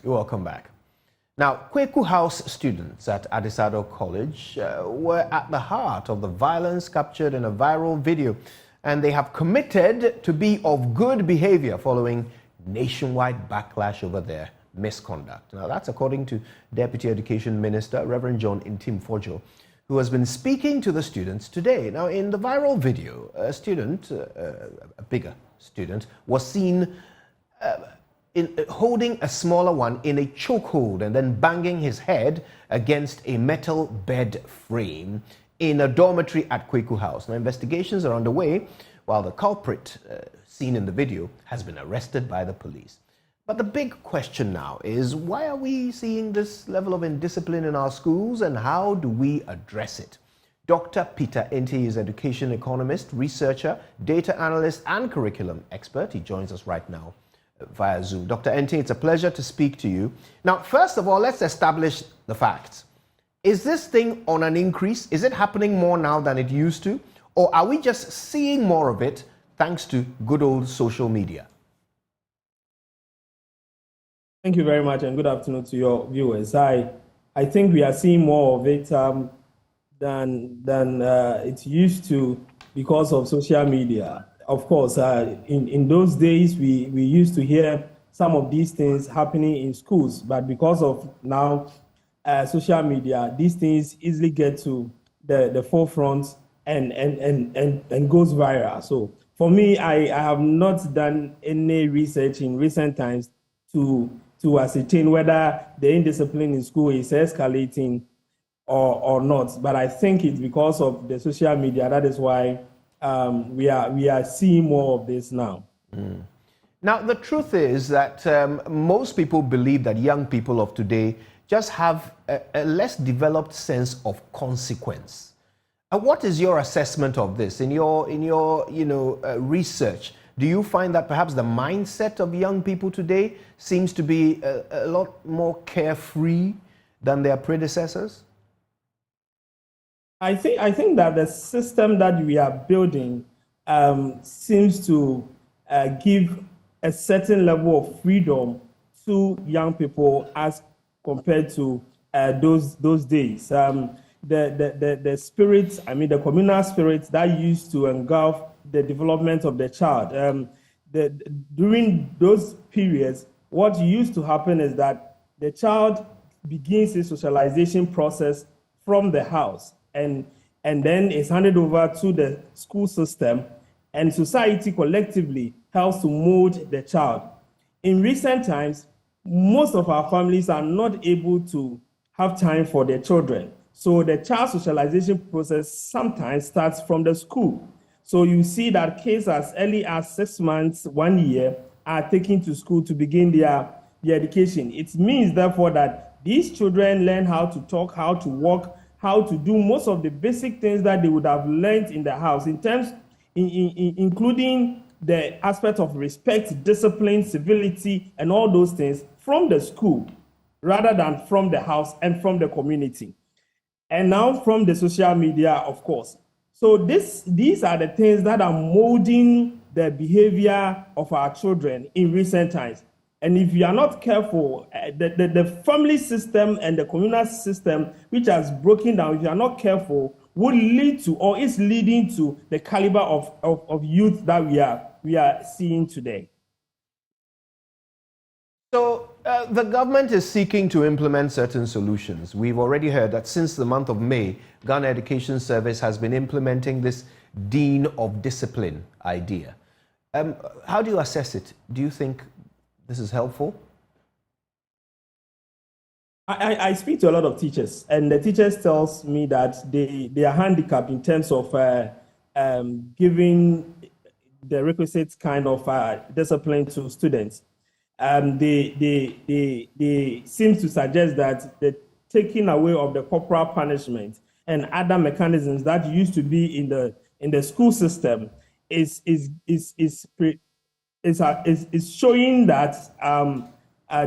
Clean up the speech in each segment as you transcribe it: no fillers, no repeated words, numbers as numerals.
You're welcome back. Now, Kweku House students at Adisado College were at the heart of the violence captured in a viral video, and they have committed to be of good behavior following nationwide backlash over their misconduct. Now, that's according to Deputy Education Minister Reverend John Intim-Fojo, who has been speaking to the students today. Now, in the viral video, a student, a bigger student, was seen holding a smaller one in a chokehold and then banging his head against a metal bed frame in a dormitory at Kweku House. Now, investigations are underway while the culprit seen in the video has been arrested by the police. But the big question now is, why are we seeing this level of indiscipline in our schools, and how do we address it? Dr. Peter Enti is education economist, researcher, data analyst, and curriculum expert. He joins us right now via Zoom. Dr. Enti, it's a pleasure to speak to you. Now, first of all, let's establish the facts. Is this thing on an increase? Is it happening more now than it used to? Or are we just seeing more of it thanks to good old social media? Thank you very much, and good afternoon to your viewers. I think we are seeing more of it than it used to because of social media. Of course, in those days, we used to hear some of these things happening in schools, but because of now social media, these things easily get to the forefront and goes viral. So for me, I have not done any research in recent times to ascertain whether the indiscipline in school is escalating or not. But I think it's because of the social media. That is why we are seeing more of this now. Now, the truth is that most people believe that young people of today just have a less developed sense of consequence. What is your assessment of this in your research? Do you find that perhaps the mindset of young people today seems to be a lot more carefree than their predecessors? I think that the system that we are building seems to give a certain level of freedom to young people as compared to those days. The spirit, the communal spirit that used to engulf the development of the child. During those periods, what used to happen is that the child begins a socialization process from the house and then is handed over to the school system, and society collectively helps to mold the child. In recent times, most of our families are not able to have time for their children. So the child socialization process sometimes starts from the school. So you see that kids as early as 6 months, 1 year, are taken to school to begin their education. It means, therefore, that these children learn how to talk, how to walk, how to do most of the basic things that they would have learned in the house, including the aspect of respect, discipline, civility, and all those things from the school, rather than from the house and from the community. And now from the social media, of course. So these are the things that are molding the behavior of our children in recent times. And if you are not careful, the family system and the communal system, which has broken down, if you are not careful, will lead to, or is leading to, the caliber of youth that we are seeing today. So the government is seeking to implement certain solutions. We've already heard that since the month of May, Ghana Education Service has been implementing this Dean of Discipline idea. How do you assess it? Do you think this is helpful? I speak to a lot of teachers, and the teachers tells me that they are handicapped in terms of giving the requisite kind of discipline to students. They seem to suggest that the taking away of the corporal punishment and other mechanisms that used to be in the school system is showing that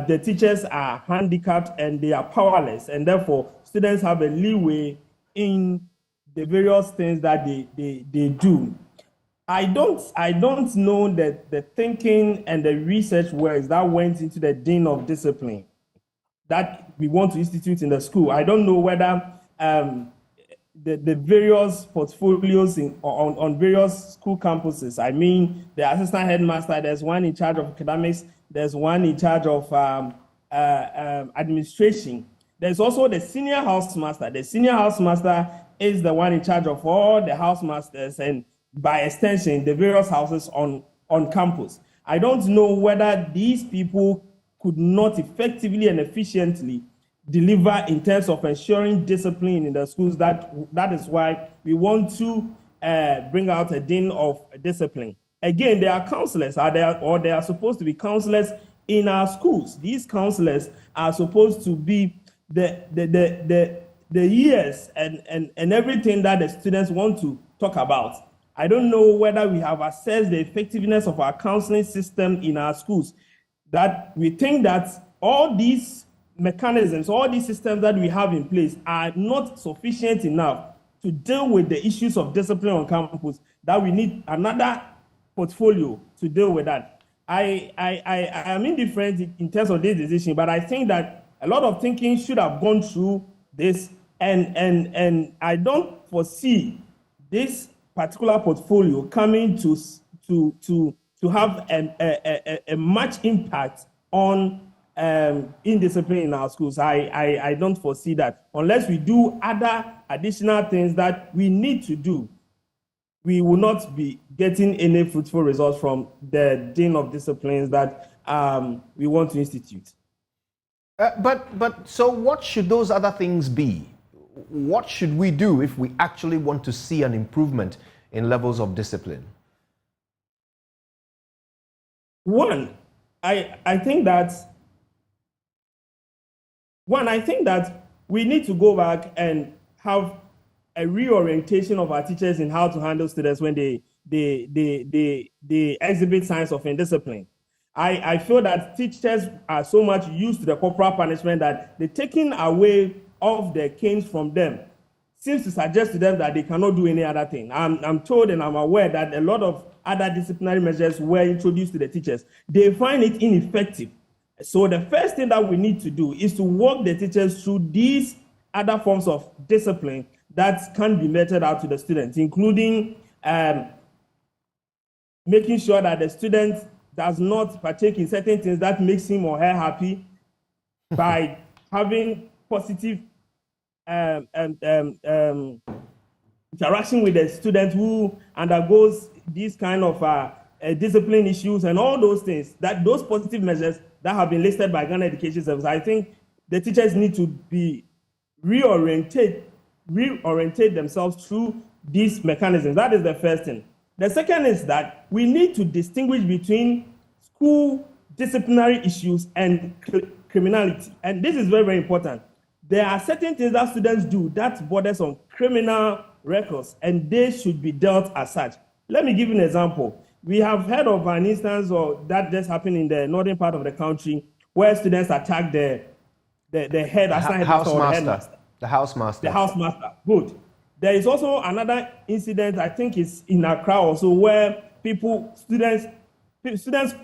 the teachers are handicapped and they are powerless, and therefore students have a leeway in the various things that they do. I don't know that the thinking and the research works that went into the Dean of Discipline. that we want to institute in the school. I don't know whether the various portfolios on various school campuses. I mean, the assistant headmaster, there's one in charge of academics, there's one in charge of administration. There's also the senior housemaster. The senior housemaster is the one in charge of all the housemasters and by extension, the various houses on campus. I don't know whether these people could not effectively and efficiently deliver in terms of ensuring discipline in the schools. That is why we want to bring out a dean of discipline. Again, there are counselors, they are supposed to be counselors in our schools. These counselors are supposed to be the years and everything that the students want to talk about. I don't know whether we have assessed the effectiveness of our counseling system in our schools, that we think that all these mechanisms, all these systems that we have in place are not sufficient enough to deal with the issues of discipline on campus, that we need another portfolio to deal with that. I am indifferent in terms of this decision, but I think that a lot of thinking should have gone through this, and I don't foresee this particular portfolio coming to have a much impact on indiscipline in our schools. I don't foresee that unless we do other additional things that we need to do. We will not be getting any fruitful results from the dean of disciplines that we want to institute. But so what should those other things be? What should we do if we actually want to see an improvement in levels of discipline? One, I think that we need to go back and have a reorientation of our teachers in how to handle students when they exhibit signs of indiscipline. I feel that teachers are so much used to the corporal punishment that the taking away of the canes from them seems to suggest to them that they cannot do any other thing. I'm told and I'm aware that a lot of other disciplinary measures were introduced to the teachers. They find it ineffective. So the first thing that we need to do is to walk the teachers through these other forms of discipline that can be meted out to the students, including making sure that the student does not partake in certain things that makes him or her happy by having positive interaction with the student who undergoes these kind of discipline issues and all those things, that those positive measures that have been listed by Ghana Education Service. I think the teachers need to be reorientate themselves through these mechanisms. That is the first thing. The second is that we need to distinguish between school disciplinary issues and criminality. And this is very, very important. There are certain things that students do that borders on criminal records, and they should be dealt as such. Let me give you an example. We have heard of an instance that just happened in the northern part of the country where students attacked the housemaster. The housemaster. Good. There is also another incident, I think it's in Accra also, where students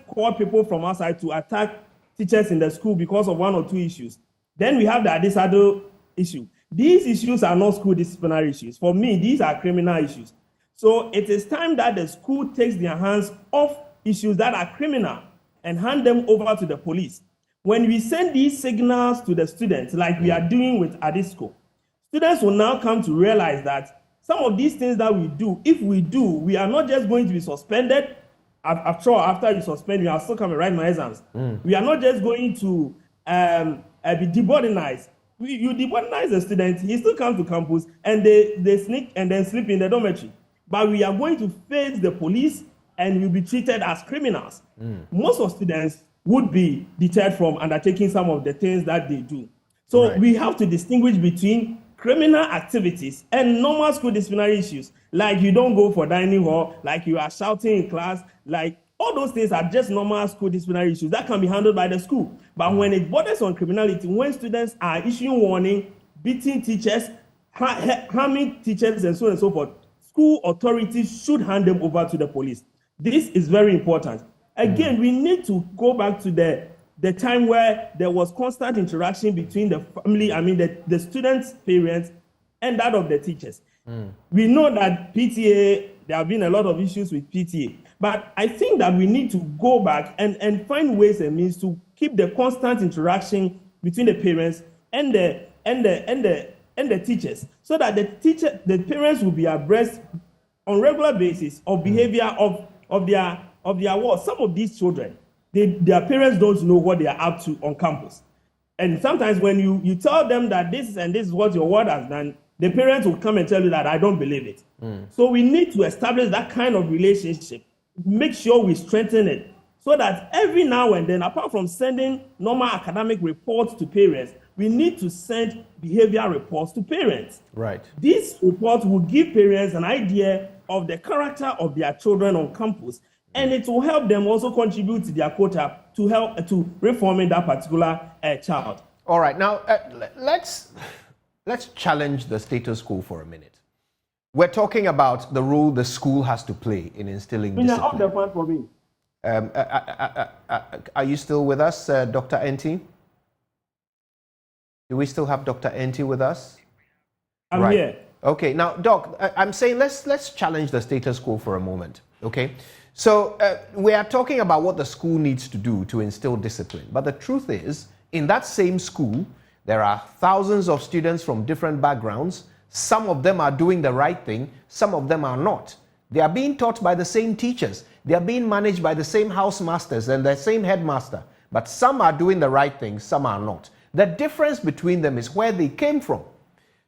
call people from outside to attack teachers in the school because of one or two issues. Then we have the Adisado issue. These issues are not school disciplinary issues. For me, these are criminal issues. So it is time that the school takes their hands off issues that are criminal and hand them over to the police. When we send these signals to the students, like we are doing with Adisco, students will now come to realize that some of these things that we do, if we do, we are not just going to be suspended. After all, after you suspend, you are still coming to write my exams. We are not just going to be debordinized. You debordinize the student, he still comes to campus, and they sneak and then sleep in the dormitory. But we are going to face the police and will be treated as criminals. Most of students would be deterred from undertaking some of the things that they do. So we have to distinguish between criminal activities and normal school disciplinary issues, like you don't go for dining hall, like you are shouting in class, like all those things are just normal school disciplinary issues that can be handled by the school. But when it borders on criminality, when students are issuing warning, beating teachers, harming teachers, and so on and so forth, school authorities should hand them over to the police. This is very important. Again, we need to go back to the the time where there was constant interaction between the family, the students' parents, and that of the teachers. We know that PTA, there have been a lot of issues with PTA, but I think that we need to go back and find ways and means to keep the constant interaction between the parents and the teachers, so that the parents will be abreast on regular basis of behavior of their wards. Some of these children, their parents don't know what they are up to on campus. And sometimes when you tell them that this is what your ward has done, the parents will come and tell you that I don't believe it. So we need to establish that kind of relationship, make sure we strengthen it, so that every now and then, apart from sending normal academic reports to parents, we need to send behavior reports to parents. Right. These reports will give parents an idea of the character of their children on campus, and it will help them also contribute to their quota to help to reforming that particular child. All right. Now, let's challenge the status quo for a minute. We're talking about the role the school has to play in instilling discipline. Up the point for me. Are you still with us, Dr. Enti? Do we still have Dr. Enti with us? I'm here. Okay. Now, Doc, I'm saying let's challenge the status quo for a moment. Okay. So we are talking about what the school needs to do to instill discipline. But the truth is, in that same school, there are thousands of students from different backgrounds. Some of them are doing the right thing. Some of them are not. They are being taught by the same teachers. They are being managed by the same housemasters and the same headmaster. But some are doing the right thing, some are not. The difference between them is where they came from.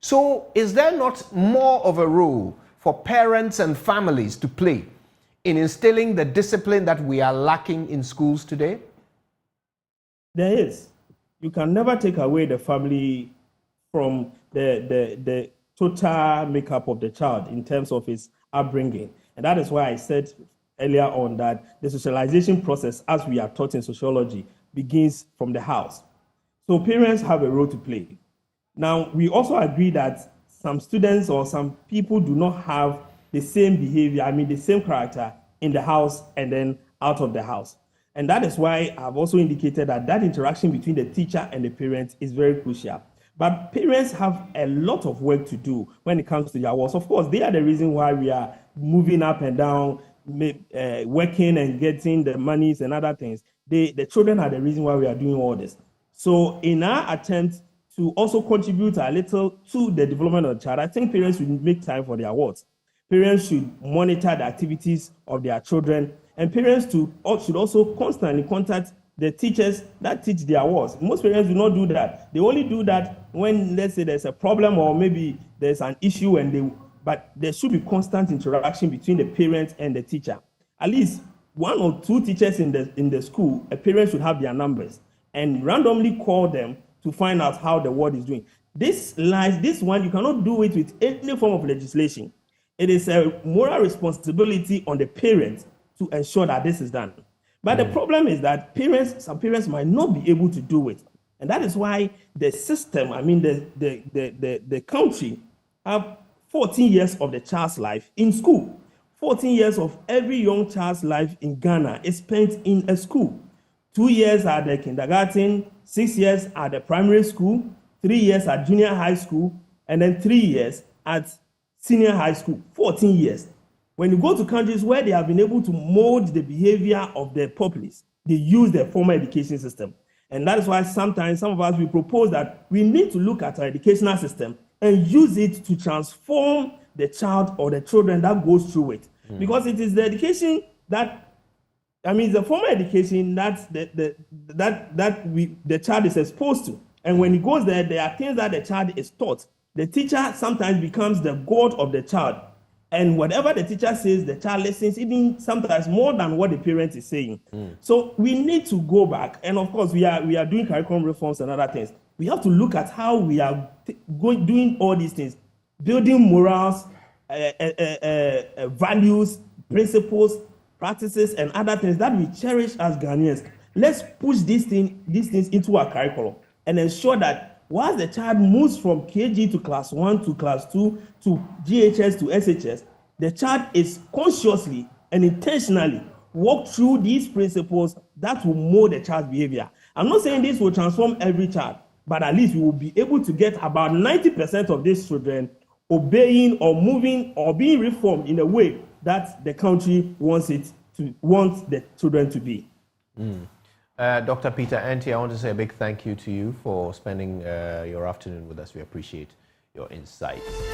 So is there not more of a role for parents and families to play in instilling the discipline that we are lacking in schools today? There is. You can never take away the family from the total makeup of the child in terms of his upbringing. And that is why I said earlier on that the socialization process, as we are taught in sociology, begins from the house. So parents have a role to play. Now, we also agree that some students or some people do not have the same behavior, the same character in the house and then out of the house. And that is why I've also indicated that interaction between the teacher and the parent is very crucial. But parents have a lot of work to do when it comes to their wards. Of course, they are the reason why we are moving up and down, working and getting the monies and other things. The children are the reason why we are doing all this. So in our attempt to also contribute a little to the development of the child, I think parents should make time for their wards. Parents should monitor the activities of their children, and parents should also constantly contact the teachers that teach their wards. Most parents do not do that. They only do that when, let's say, there's a problem or maybe there's an issue, but there should be constant interaction between the parents and the teacher. At least one or two teachers in the school, a parent should have their numbers and randomly call them to find out how the ward is doing. This one, you cannot do it with any form of legislation. It is a moral responsibility on the parents to ensure that this is done. But the problem is that some parents might not be able to do it. And that is why the system, the country, have 14 years of the child's life in school. 14 years of every young child's life in Ghana is spent in a school. 2 years at the kindergarten, 6 years at the primary school, 3 years at junior high school, and then 3 years at senior high school. 14 years. When you go to countries where they have been able to mold the behavior of their populace, they use their formal education system. And that is why sometimes some of us, we propose that we need to look at our educational system and use it to transform the child or the children that goes through it. Because it is the education that, the formal education that the child is exposed to. And when he goes there, there are things that the child is taught. The teacher sometimes becomes the god of the child. And whatever the teacher says, the child listens, even sometimes more than what the parent is saying. So we need to go back. And of course, we are doing curriculum reforms and other things. We have to look at how we are doing all these things, building morals, values, principles, practices, and other things that we cherish as Ghanaians. Let's push these things into our curriculum and ensure that once the child moves from KG to class 1 to class 2 to GHS to SHS, the child is consciously and intentionally walk through these principles that will mold the child's behavior. I'm not saying this will transform every child, but at least we will be able to get about 90% of these children obeying or moving or being reformed in a way that the country wants the children to be. Dr. Peter Anti, I want to say a big thank you to you for spending your afternoon with us. We appreciate your insights.